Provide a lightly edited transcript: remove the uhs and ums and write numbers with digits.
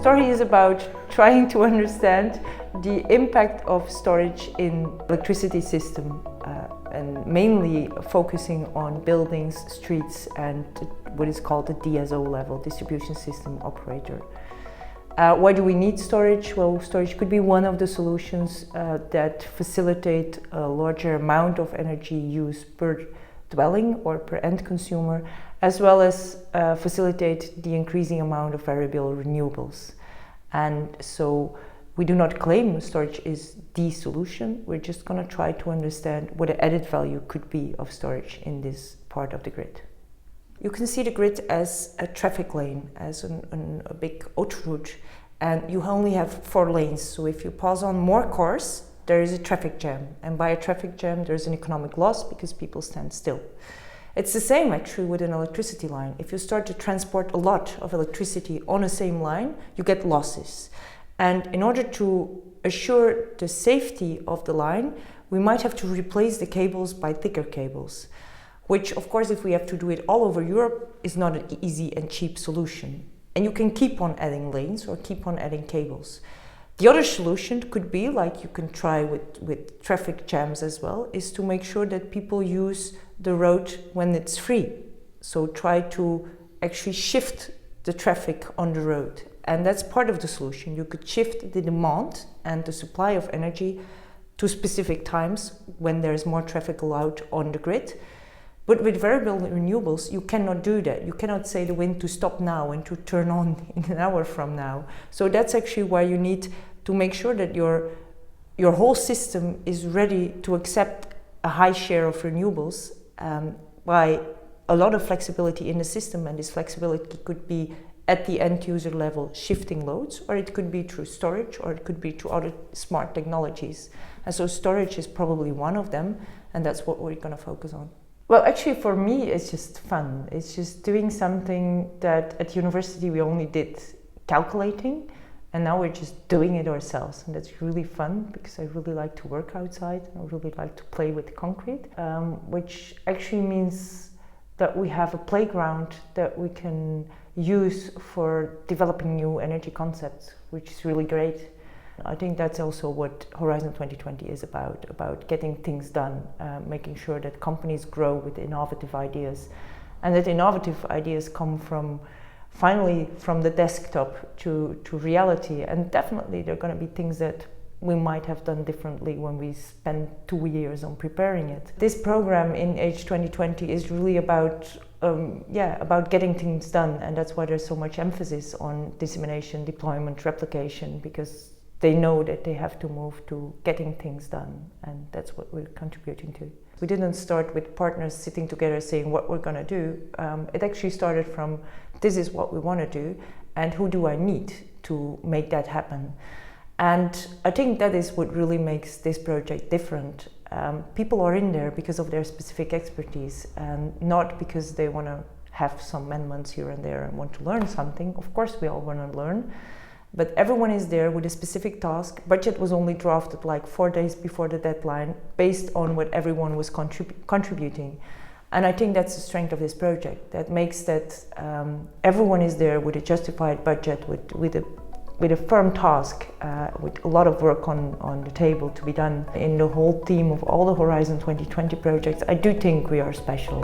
story is about trying to understand the impact of storage in electricity system and mainly focusing on buildings, streets and what is called the DSO level, distribution system operator. Why do we need storage? Well, storage could be one of the solutions that facilitate a larger amount of energy use per dwelling or per end consumer, as well as facilitate the increasing amount of variable renewables. And so we do not claim storage is the solution. We're just going to try to understand what the added value could be of storage in this part of the grid. You can see the grid as a traffic lane, as a big autoroute, and you only have 4 lanes. So if you pass on more cars, there is a traffic jam, and by a traffic jam there's an economic loss because people stand still. It's the same actually with an electricity line. If you start to transport a lot of electricity on the same line, you get losses. And in order to assure the safety of the line, we might have to replace the cables by thicker cables, which of course if we have to do it all over Europe is not an easy and cheap solution. And you can keep on adding lanes or keep on adding cables. The other solution could be, like you can try with traffic jams as well, is to make sure that people use the road when it's free. So try to actually shift the traffic on the road. And that's part of the solution. You could shift the demand and the supply of energy to specific times when there's more traffic allowed on the grid. But with variable renewables, you cannot do that. You cannot say the wind to stop now and to turn on in an hour from now. So that's actually why you need to make sure that your whole system is ready to accept a high share of renewables by a lot of flexibility in the system. And this flexibility could be at the end user level shifting loads, or it could be through storage, or it could be through other smart technologies. And so storage is probably one of them, and that's what we're going to focus on. Well, actually for me it's just fun. It's just doing something that at university we only did calculating, and now we're just doing it ourselves, and that's really fun because I really like to work outside. I really like to play with concrete, which actually means that we have a playground that we can use for developing new energy concepts, which is really great. I think that's also what Horizon 2020 is about getting things done, making sure that companies grow with innovative ideas, and that innovative ideas come finally from the desktop to reality. And definitely there are going to be things that we might have done differently when we spend 2 years on preparing it. This program in H2020 is really about getting things done, and that's why there's so much emphasis on dissemination, deployment, replication, because they know that they have to move to getting things done, and that's what we're contributing to. We didn't start with partners sitting together saying what we're going to do. It actually started from, this is what we want to do, and who do I need to make that happen? And I think that is what really makes this project different. People are in there because of their specific expertise, and not because they want to have some amendments here and there and want to learn something. Of course we all want to learn, but everyone is there with a specific task. Budget was only drafted like 4 days before the deadline based on what everyone was contributing. And I think that's the strength of this project. That makes that everyone is there with a justified budget, with a firm task, with a lot of work on the table to be done. In the whole team of all the Horizon 2020 projects, I do think we are special.